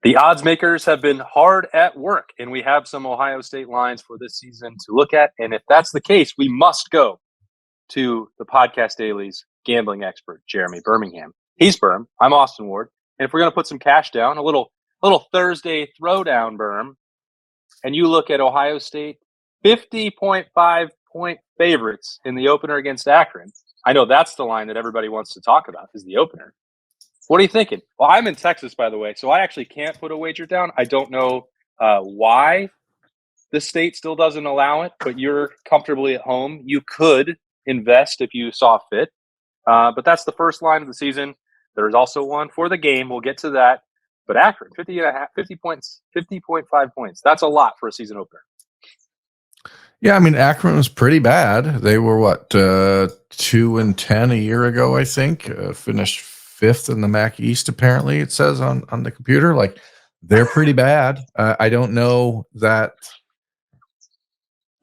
The odds makers have been hard at work, and we have some Ohio State lines for this season to look at. And if that's the case, we must go to the Podcast Daily's gambling expert, Jeremy Birmingham. He's Berm. I'm Austin Ward. And if we're going to put some cash down, a little Thursday throwdown, Berm, and you look at Ohio State 50.5 point favorites in the opener against Akron. I know that's the line that everybody wants to talk about is the opener. What are you thinking? Well, I'm in Texas, by the way, so I actually can't put a wager down. I don't know why the state still doesn't allow it, but you're comfortably at home. You could invest if you saw fit. But that's the first line of the season. There's also one for the game. We'll get to that. But Akron, 50 points, 50.5 points. That's a lot for a season opener. Yeah, I mean, Akron was pretty bad. They were, 2-10 a year ago, I think. Finished 5th in the MAC East, apparently, it says on the computer. Like, they're pretty bad. I don't know that.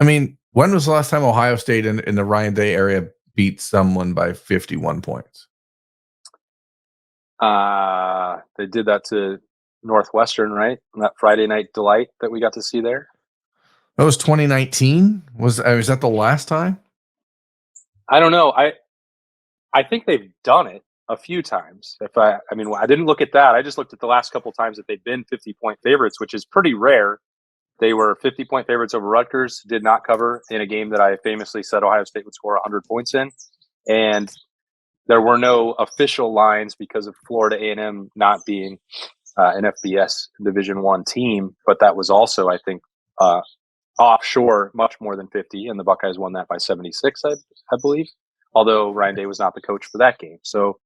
I mean, when was the last time Ohio State in the Ryan Day area beat someone by 51 points? They did that to Northwestern, right? On that Friday night delight that we got to see there. That was 2019. Was that the last time? I don't know. I think they've done it a few times. I didn't look at that. I just looked at the last couple of times that they've been 50-point favorites, which is pretty rare. They were 50-point favorites over Rutgers, did not cover in a game that I famously said Ohio State would score 100 points in. And there were no official lines because of Florida A&M not being an FBS Division I team. But that was also, I think, offshore much more than 50. And the Buckeyes won that by 76, I believe. Although Ryan Day was not the coach for that game. So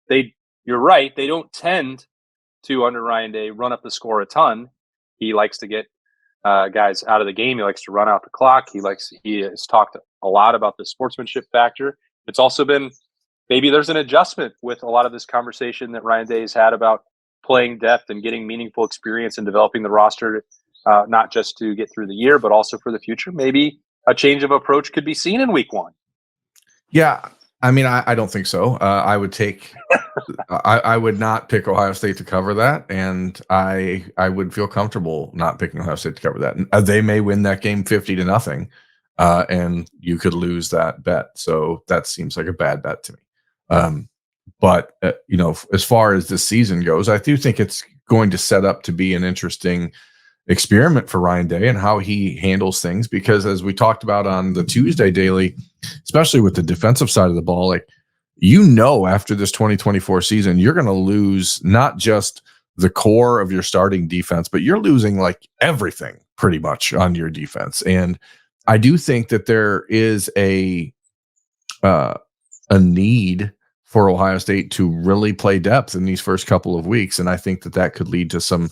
you're right. They don't tend to, under Ryan Day, run up the score a ton. He likes to get guys out of the game. He likes to run out the clock. He has talked a lot about the sportsmanship factor. It's also been, maybe there's an adjustment with a lot of this conversation that Ryan Day has had about playing depth and getting meaningful experience and developing the roster, not just to get through the year, but also for the future. Maybe a change of approach could be seen in week one. Yeah. I mean, I don't think so. I would take, I would not pick Ohio State to cover that. And I would feel comfortable not picking Ohio State to cover that. And they may win that game 50-0. And you could lose that bet. So that seems like a bad bet to me. But as far as this season goes, I do think it's going to set up to be an interesting experiment for Ryan Day and how he handles things, because as we talked about on the Tuesday Daily, especially with the defensive side of the ball, after this 2024 season, you're going to lose not just the core of your starting defense, but you're losing everything pretty much on your defense. And I do think that there is a need for Ohio State to really play depth in these first couple of weeks. And I think that could lead to some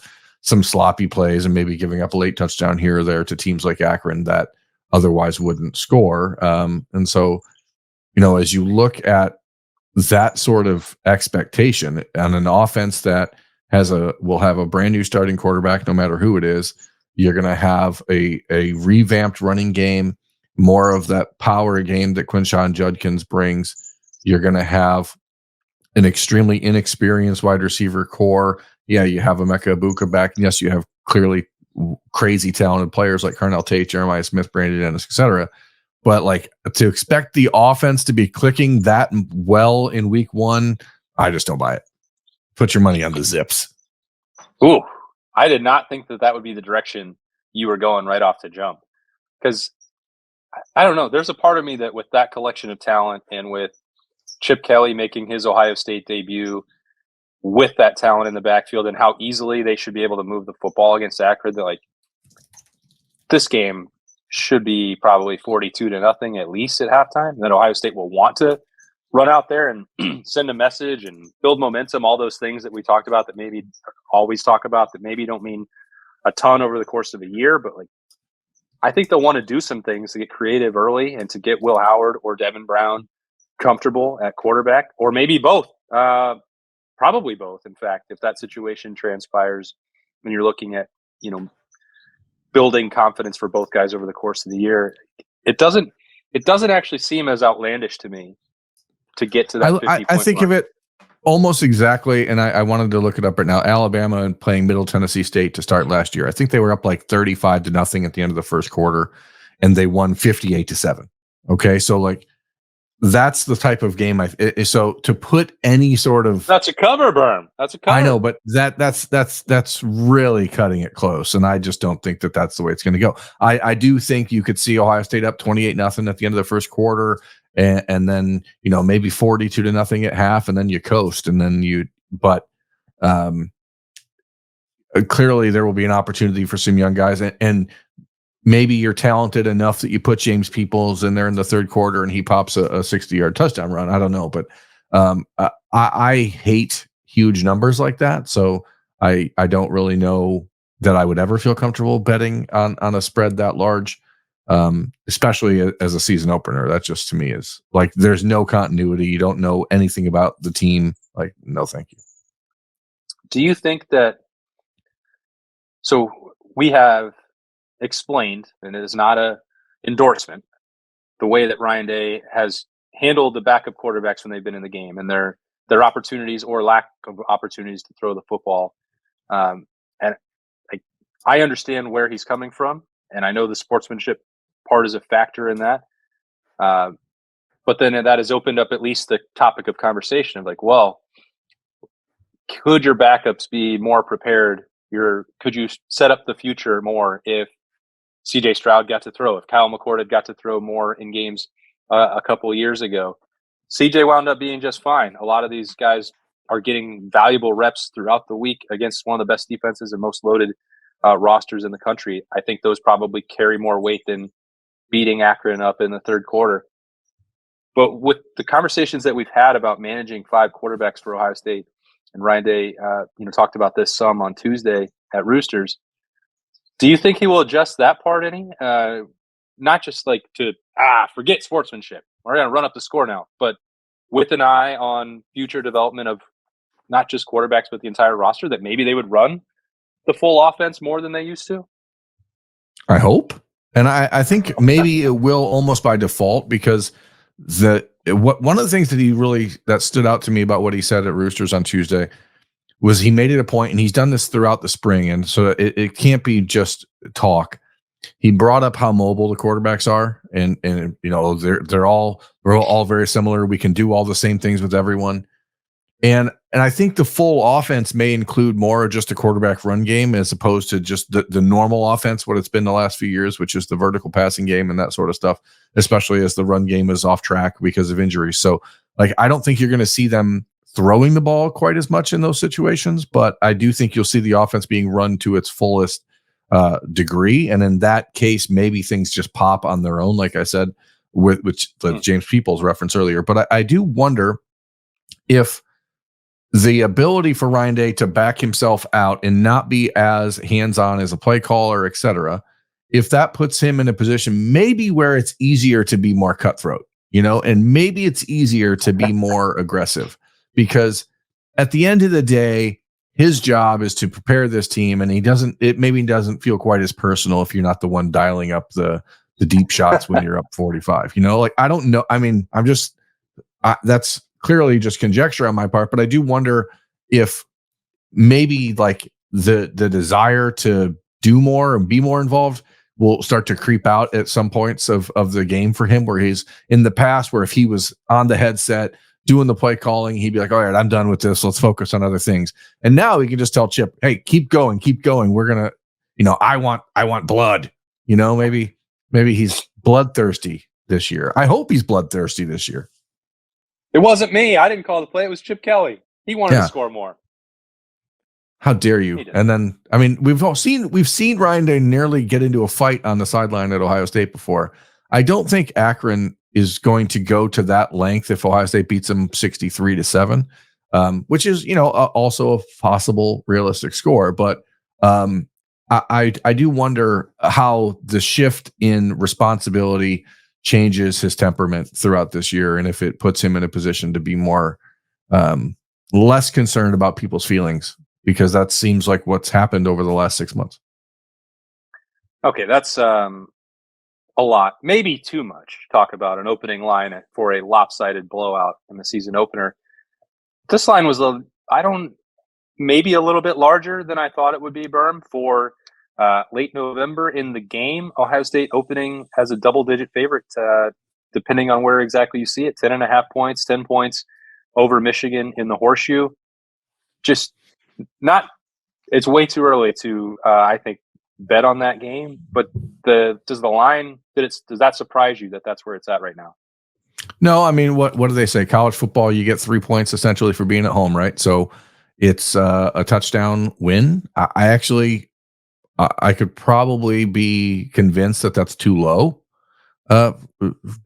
sloppy plays and maybe giving up a late touchdown here or there to teams like Akron that otherwise wouldn't score. And so, as you look at that sort of expectation on an offense that will have a brand new starting quarterback, no matter who it is, you're going to have a revamped running game, more of that power game that Quinshon Judkins brings. You're going to have an extremely inexperienced wide receiver core. Yeah, you have Emeka Ibuka back. Yes, you have clearly crazy talented players like Carnell Tate, Jeremiah Smith, Brandon Dennis, etc. But to expect the offense to be clicking that well in week one, I just don't buy it. Put your money on the Zips. Ooh, I did not think that would be the direction you were going right off the jump. Because, I don't know, there's a part of me that with that collection of talent and with Chip Kelly making his Ohio State debut with that talent in the backfield and how easily they should be able to move the football against Akron, that this game should be probably 42-0 at least at halftime. And then Ohio State will want to run out there and send a message and build momentum, all those things that we talked about that maybe always talk about that maybe don't mean a ton over the course of a year. But I think they'll want to do some things to get creative early and to get Will Howard or Devin Brown comfortable at quarterback, or maybe both. Probably both, in fact, if that situation transpires when you're looking at, building confidence for both guys over the course of the year. It doesn't actually seem as outlandish to me to get to that 50 I think mark. of it almost exactly. And I wanted to look it up right now. Alabama and playing Middle Tennessee State to start last year. I think they were up like 35-0 at the end of the first quarter, and they won 58-7. Okay, so like that's the type of game so to put any sort of That's a cover, Berm. That's a cover. I know, but that's really cutting it close, and I just don't think that that's the way it's going to go. I do think you could see Ohio State up 28-0 at the end of the first quarter, and then maybe 42-0 at half, and then you coast, and then but clearly there will be an opportunity for some young guys, and maybe you're talented enough that you put James Peoples in there in the third quarter and he pops a 60-yard touchdown run. I don't know, but I hate huge numbers like that, so I don't really know that I would ever feel comfortable betting on a spread that large, especially as a season opener. That just to me is like there's no continuity. You don't know anything about the team. Like, no, thank you. Do you think that? So we have explained, and it is not a endorsement, the way that Ryan Day has handled the backup quarterbacks when they've been in the game and their opportunities or lack of opportunities to throw the football. And I understand where he's coming from, and I know the sportsmanship part is a factor in that. But then that has opened up at least the topic of conversation of like, well, could your backups be more prepared? Could you set up the future more if C.J. Stroud got to throw, if Kyle McCord had got to throw more in games a couple of years ago? C.J. wound up being just fine. A lot of these guys are getting valuable reps throughout the week against one of the best defenses and most loaded rosters in the country. I think those probably carry more weight than beating Akron up in the third quarter. But with the conversations that we've had about managing 5 quarterbacks for Ohio State, and Ryan Day talked about this some on Tuesday at Roosters, do you think he will adjust that part any? Not just like to forget sportsmanship. We're going to run up the score now, but with an eye on future development of not just quarterbacks, but the entire roster, that maybe they would run the full offense more than they used to? I hope. And I think maybe it will almost by default, because one of the things that stood out to me about what he said at Roosters on Tuesday was he made it a point, and he's done this throughout the spring, and so it can't be just talk. He brought up how mobile the quarterbacks are, and they're all very similar. We can do all the same things with everyone, and I think the full offense may include more just a quarterback run game as opposed to just the normal offense, what it's been the last few years, which is the vertical passing game and that sort of stuff, especially as the run game is off track because of injuries. So, like, I don't think you're going to see them throwing the ball quite as much in those situations, but I do think you'll see the offense being run to its fullest degree. And in that case, maybe things just pop on their own, like I said, which the James Peoples reference earlier. But I do wonder if the ability for Ryan Day to back himself out and not be as hands-on as a play caller, et cetera, if that puts him in a position maybe where it's easier to be more cutthroat, and maybe it's easier to be more aggressive. Because at the end of the day, his job is to prepare this team, and it maybe doesn't feel quite as personal if you're not the one dialing up the deep shots when you're up 45. I don't know. I mean, that's clearly just conjecture on my part, but I do wonder if maybe like the desire to do more and be more involved will start to creep out at some points of the game for him, where he's in the past, where if he was on the headset doing the play calling, he'd be like, all right, I'm done with this. Let's focus on other things. And now he can just tell Chip, hey, keep going. We're going to, I want blood, maybe he's bloodthirsty this year. I hope he's bloodthirsty this year. It wasn't me. I didn't call the play. It was Chip Kelly. He wanted to score more. How dare you? And then, I mean, we've seen Ryan Day nearly get into a fight on the sideline at Ohio State before. I don't think Akron is going to go to that length if Ohio State beats them 63-7, which is, also a possible realistic score. But I do wonder how the shift in responsibility changes his temperament throughout this year, and if it puts him in a position to be more less concerned about people's feelings, because that seems like what's happened over the last 6 months. Okay, that's a lot, maybe too much talk about an opening line for a lopsided blowout in the season opener. This line was maybe a little bit larger than I thought it would be, Berm, for late November in the game. Ohio State opening as a double-digit favorite, depending on where exactly you see it, 10.5 points, 10 points over Michigan in the Horseshoe. Just not – it's way too early to, I think, bet on that game. But does the line – does that surprise you that that's where it's at right now? No, I mean, what do they say? College football, you get 3 points essentially for being at home, right? So it's a touchdown win. I could probably be convinced that that's too low,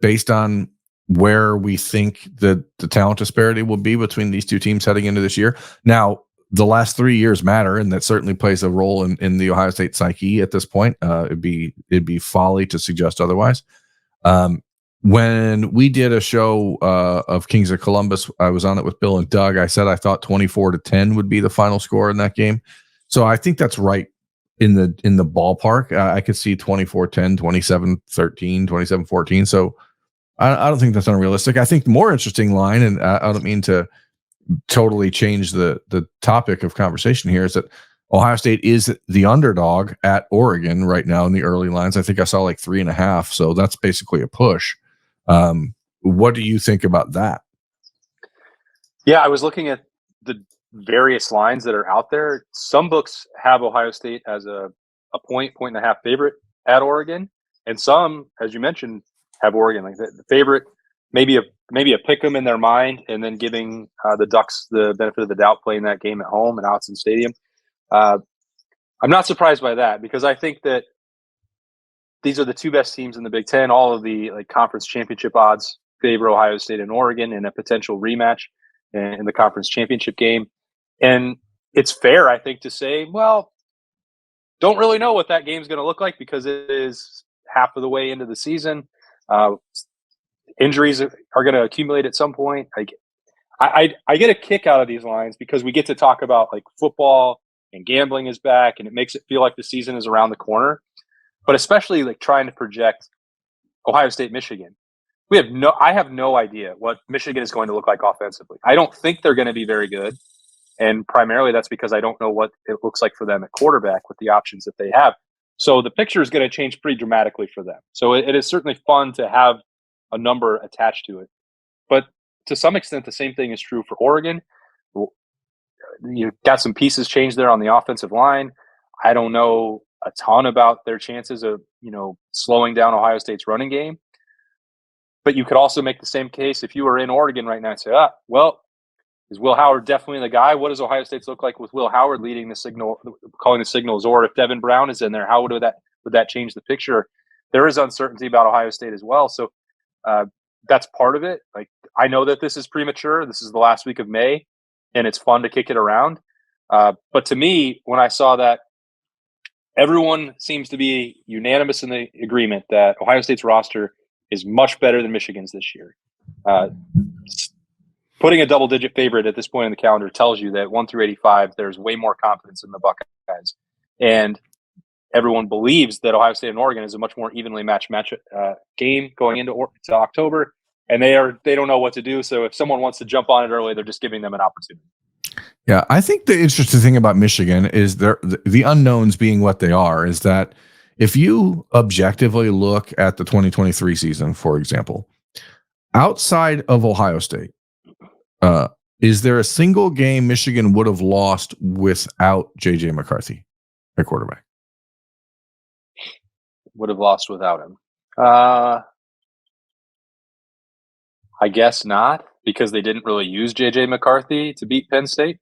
based on where we think the talent disparity will be between these two teams heading into this year. Now, the last 3 years matter, and that certainly plays a role in the Ohio State psyche at this point. It'd be folly to suggest otherwise. When we did a show of Kings of Columbus, I was on it with Bill and Doug. I said I thought 24-10 would be the final score in that game. So I think that's right in the ballpark. I could see 24-10, 27-13, 27-14. So I don't think that's unrealistic. I think the more interesting line, and I don't mean to totally change the topic of conversation here, is that Ohio State is the underdog at Oregon right now in the early lines. I think I saw like 3.5. So that's basically a push. What do you think about that? Yeah, I was looking at the various lines that are out there. Some books have Ohio State as a point and a half favorite at Oregon, and some, as you mentioned, have Oregon like the favorite, maybe a pick 'em in their mind, and then giving the Ducks the benefit of the doubt playing that game at home at Autzen Stadium. I'm not surprised by that, because I think that these are the two best teams in the Big Ten. All of the conference championship odds favor Ohio State and Oregon in a potential rematch in the conference championship game. And it's fair, I think, to say, well, don't really know what that game's going to look like, because it is half of the way into the season. Injuries are going to accumulate at some point. I get a kick out of these lines because we get to talk about football, and gambling is back, and it makes it feel like the season is around the corner. But especially trying to project Ohio State, Michigan. I have no idea what Michigan is going to look like offensively. I don't think they're going to be very good. And primarily that's because I don't know what it looks like for them at quarterback with the options that they have. So the picture is going to change pretty dramatically for them. So it is certainly fun to have a number attached to it. But to some extent, the same thing is true for Oregon. You've got some pieces changed there on the offensive line. I don't know a ton about their chances of, slowing down Ohio State's running game. But you could also make the same case if you were in Oregon right now and say, well, is Will Howard definitely the guy? What does Ohio State look like with Will Howard leading the signal, calling the signals? Or if Devin Brown is in there, how would that change the picture? There is uncertainty about Ohio State as well. So that's part of it. I know that this is premature. This is the last week of May, and it's fun to kick it around. But to me, when I saw that, everyone seems to be unanimous in the agreement that Ohio State's roster is much better than Michigan's this year. Putting a double-digit favorite at this point in the calendar tells you that 1-85, there's way more confidence in the Buckeyes. And everyone believes that Ohio State and Oregon is a much more evenly matched game going into October, and they don't know what to do. So if someone wants to jump on it early, they're just giving them an opportunity. Yeah, I think the interesting thing about Michigan is the unknowns being what they are, is that if you objectively look at the 2023 season, for example, outside of Ohio State, is there a single game Michigan would have lost without J.J. McCarthy at quarterback? Would have lost without him. I guess not, because they didn't really use J.J. McCarthy to beat Penn State.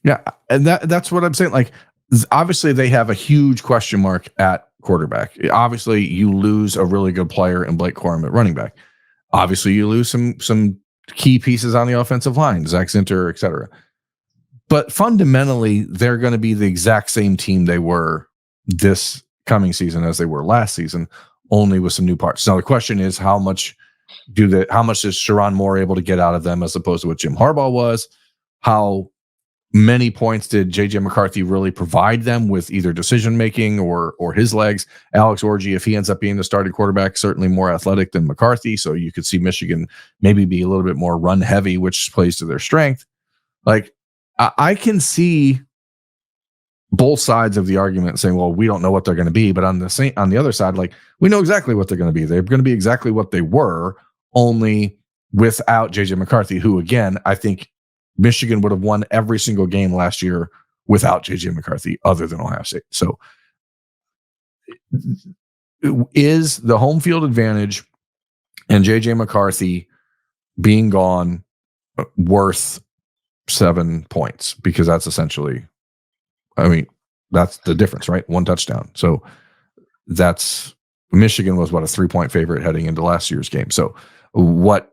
Yeah, and that's what I'm saying. Obviously, they have a huge question mark at quarterback. Obviously, you lose a really good player in Blake Corum at running back. Obviously, you lose some key pieces on the offensive line, Zach Zinter, et cetera. But fundamentally, they're going to be the exact same team they were this coming season as they were last season, only with some new parts. Now, the question is, how much is Sherrone Moore able to get out of them as opposed to what Jim Harbaugh was? How many points did JJ McCarthy really provide them with either decision making or his legs? Alex Orji, if he ends up being the starting quarterback, certainly more athletic than McCarthy, so you could see Michigan maybe be a little bit more run heavy, which plays to their strength. Like I can see both sides of the argument saying, well, we don't know what they're going to be, but on the other side, like, we know exactly what they're going to be. They're going to be exactly what they were, only without JJ McCarthy, who, again, I think Michigan would have won every single game last year without JJ McCarthy, other than Ohio State. So is the home field advantage and JJ McCarthy being gone worth 7 points? Because that's essentially, I mean, that's the difference, right? 1 touchdown. So that's, Michigan was what, a 3-point favorite heading into last year's game. So what,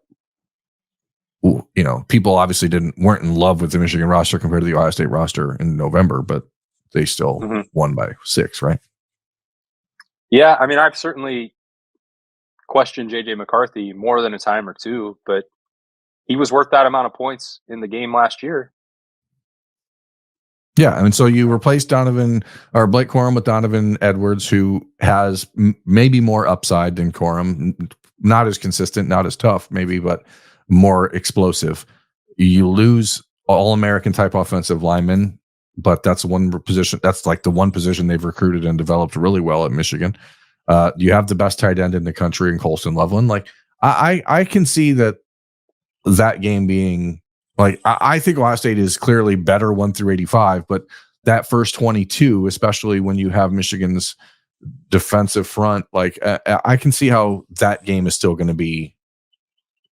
people obviously weren't in love with the Michigan roster compared to the Ohio State roster in November, but they still won by 6, right? Yeah, I mean, I've certainly questioned JJ McCarthy more than a time or two, but he was worth that amount of points in the game last year. Yeah, I mean, so you replace Blake Corum with Donovan Edwards, who has maybe more upside than Corum, not as consistent, not as tough, maybe, but more explosive. You lose All-American type offensive linemen, but that's one position. That's like the one position they've recruited and developed really well at Michigan. You have the best tight end in the country in Colston Loveland. Like, I can see that game being, like, I think Ohio State is clearly better 1 through 85, but that first 22, especially when you have Michigan's defensive front, like, I can see how that game is still going to be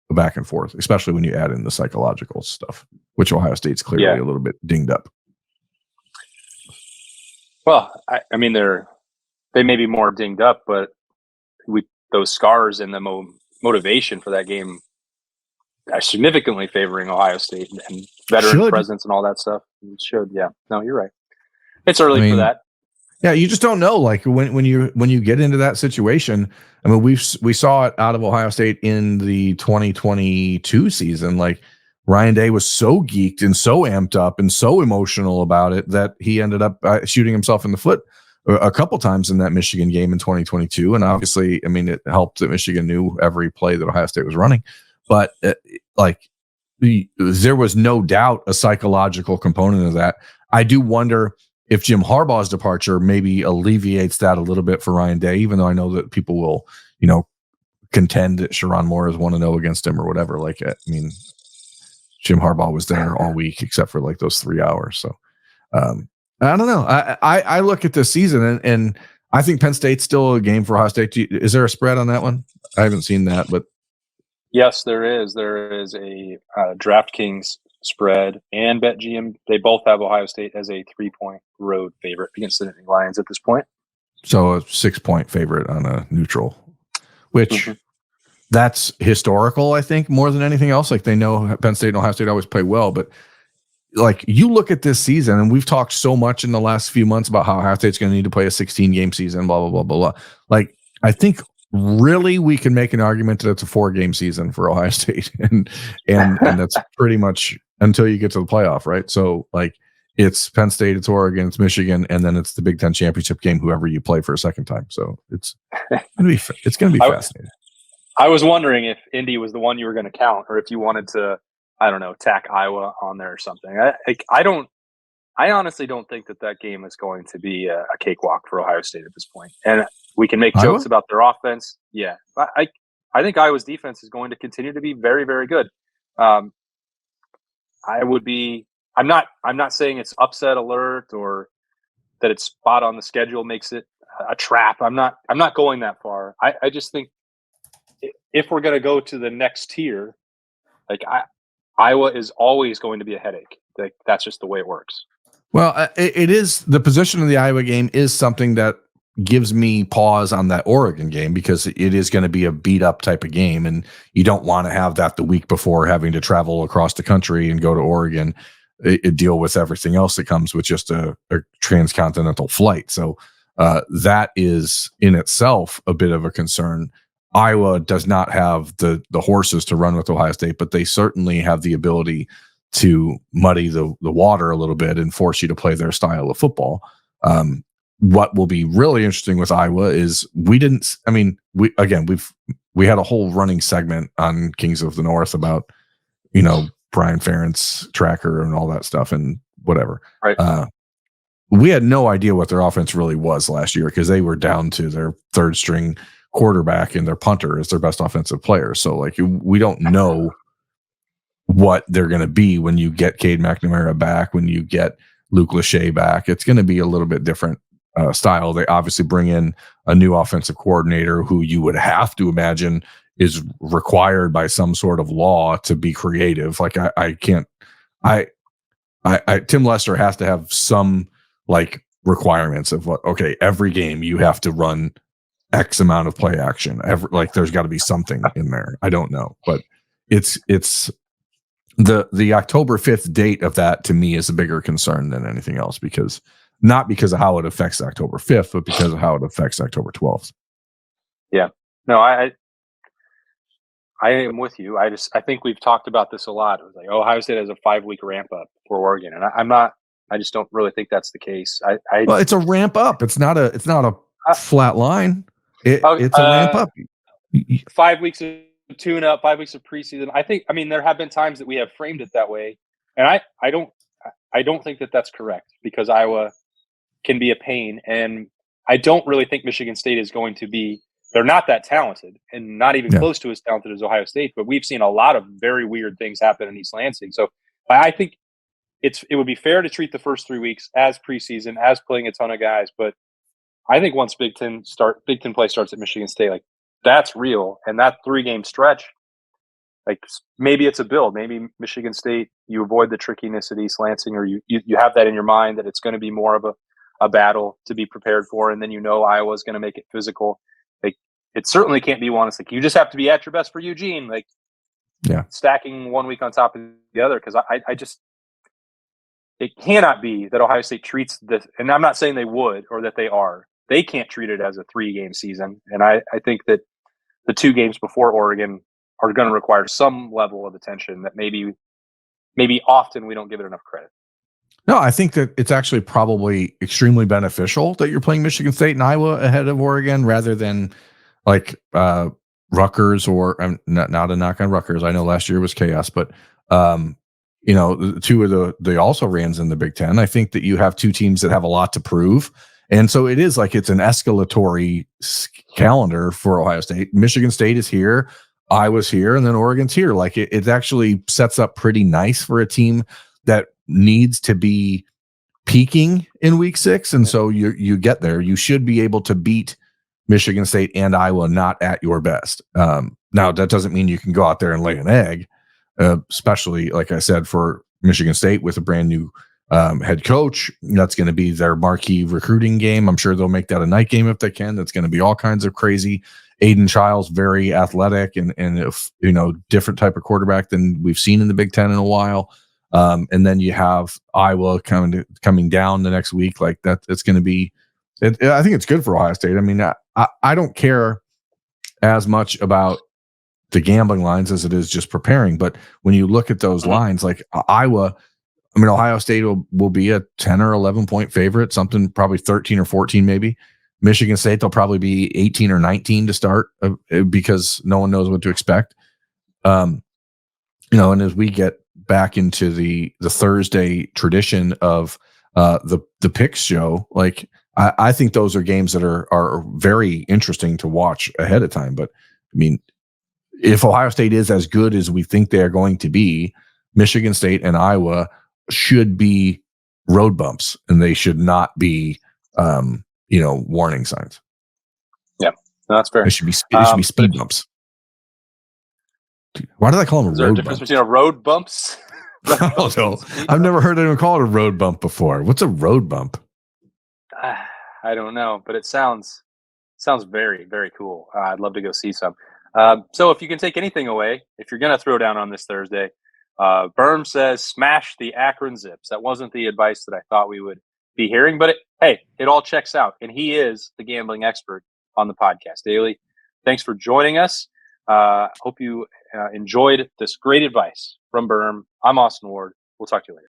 a back and forth, especially when you add in the psychological stuff, which Ohio State's clearly a little bit dinged up. Well, I mean, they may be more dinged up, but those scars and the motivation for that game are significantly favoring Ohio State and veteran presence and all that stuff. It should, yeah. No, you're right. It's early for that. Yeah, you just don't know. Like, when you get into that situation. I mean, we saw it out of Ohio State in the 2022 season. Like, Ryan Day was so geeked and so amped up and so emotional about it that he ended up shooting himself in the foot a couple times in that Michigan game in 2022. And obviously, I mean, it helped that Michigan knew every play that Ohio State was running. But there was no doubt a psychological component of that. I do wonder if Jim Harbaugh's departure maybe alleviates that a little bit for Ryan Day, even though I know that people will, contend that Sherrone Moore is 1-0 against him or whatever. Like, I mean, Jim Harbaugh was there all week except for like those 3 hours. So I don't know. I look at this season and I think Penn State's still a game for Ohio State. Is there a spread on that one? I haven't seen that, but yes, there is. There is a DraftKings spread and BetGM. They both have Ohio State as a 3-point road favorite against the Nittany Lions at this point. So a 6-point favorite on a neutral, which that's historical, I think, more than anything else. Like, they know Penn State and Ohio State always play well, but like, you look at this season, and we've talked so much in the last few months about how Ohio State's going to need to play a 16-game season, blah, blah, blah, blah, blah. Like, I think really we can make an argument that it's a 4-game season for Ohio State, and that's pretty much until you get to the playoff, right? So, like, it's Penn State, it's Oregon, it's Michigan, and then it's the Big Ten championship game, whoever you play for a second time. So it's going to be fascinating. I was wondering if Indy was the one you were going to count, or if you wanted to, I don't know, tack Iowa on there or something. I honestly don't think that game is going to be a cakewalk for Ohio State at this point. And we can make jokes about their offense. Yeah, I think Iowa's defense is going to continue to be very, very good. I'm not saying it's upset alert or that it's spot on the schedule makes it a trap. I'm not going that far. I just think if we're going to go to the next tier, like, Iowa is always going to be a headache. Like, that's just the way it works. Well, it is, the position of the Iowa game is something that gives me pause on that Oregon game, because it is going to be a beat up type of game, and you don't want to have that the week before, having to travel across the country and go to Oregon, deal with everything else that comes with just a transcontinental flight. So that is in itself a bit of a concern. Iowa does not have the horses to run with Ohio State, but they certainly have the ability to muddy the water a little bit and force you to play their style of football. What will be really interesting with Iowa is we had a whole running segment on Kings of the North about, Brian Ferentz tracker and all that stuff and whatever. Right. We had no idea what their offense really was last year because they were down to their third string quarterback and their punter is their best offensive player. So like we don't know what they're going to be when you get Cade McNamara back, when you get Luke Lachey back. It's going to be a little bit different style. They obviously bring in a new offensive coordinator who you would have to imagine is required by some sort of law to be creative. Like Tim Lester has to have some like requirements of every game you have to run X amount of play action. There's got to be something in there. I don't know, but it's the October 5th date of that to me is a bigger concern than anything else not because of how it affects October 5th, but because of how it affects October 12th. Yeah, no, I am with you. I think we've talked about this a lot. It was like Ohio State has a 5-week ramp up for Oregon, and I just don't really think that's the case. Well, it's a ramp up. It's not a flat line. It's a ramp up. 5 weeks of tune up, 5 weeks of preseason. There have been times that we have framed it that way, and I don't think that that's correct because Iowa can be a pain, and I don't really think Michigan State is going to be. They're not that talented, and not even close to as talented as Ohio State. But we've seen a lot of very weird things happen in East Lansing. So I think it would be fair to treat the first 3 weeks as preseason, as playing a ton of guys. But I think once Big Ten play starts at Michigan State, like that's real, and that 3-game stretch, like maybe it's a build. Maybe Michigan State, you avoid the trickiness at East Lansing, or you have that in your mind that it's going to be more of a battle to be prepared for, and then Iowa's going to make it physical. Like it certainly can't be one. It's like you just have to be at your best for Eugene. Like stacking 1 week on top of the other, because I just it cannot be that Ohio State treats this, and I'm not saying they would or that they are. They can't treat it as a 3-game season, and I think that the 2 games before Oregon are going to require some level of attention that maybe often we don't give it enough credit. No, I think that it's actually probably extremely beneficial that you're playing Michigan State and Iowa ahead of Oregon rather than like Rutgers or not a knock on Rutgers. I know last year was chaos, but the 2 of the also rans in the Big Ten. I think that you have 2 teams that have a lot to prove. And so it is like it's an escalatory calendar for Ohio State. Michigan State is here, Iowa's here, and then Oregon's here. Like it actually sets up pretty nice for a team that needs to be peaking in week 6. And so you get there. You should be able to beat Michigan State and Iowa not at your best. Now, that doesn't mean you can go out there and lay an egg, especially, like I said, for Michigan State with a brand new head coach. That's going to be their marquee recruiting game. I'm sure they'll make that a night game if they can. That's going to be all kinds of crazy. Aiden Childs, very athletic and if different type of quarterback than we've seen in the Big Ten in a while. And then you have Iowa coming down the next week. Like that, it's going to be. I think it's good for Ohio State. I mean, I don't care as much about the gambling lines as it is just preparing. But when you look at those lines, like Ohio State will be a 10 or 11 point favorite, something probably 13 or 14 maybe. Michigan State, they'll probably be 18 or 19 to start because no one knows what to expect. And as we get back into the Thursday tradition of the picks show, like I think those are games that are very interesting to watch ahead of time. But I mean, if Ohio State is as good as we think they are going to be, Michigan State and Iowa should be road bumps, and they should not be, warning signs. Yeah, no, that's fair. It should be speed bumps. Why did I call them a road difference between a road bumps? No, I've never heard anyone call it a road bump before. What's a road bump? I don't know, but it sounds very, very cool. I'd love to go see some. So if you can take anything away, if you're going to throw down on this Thursday, Berm says smash the Akron Zips. That wasn't the advice that I thought we would be hearing, but it all checks out. And he is the gambling expert on the podcast daily. Thanks for joining us. Hope you enjoyed this great advice from Berm. I'm Austin Ward. We'll talk to you later.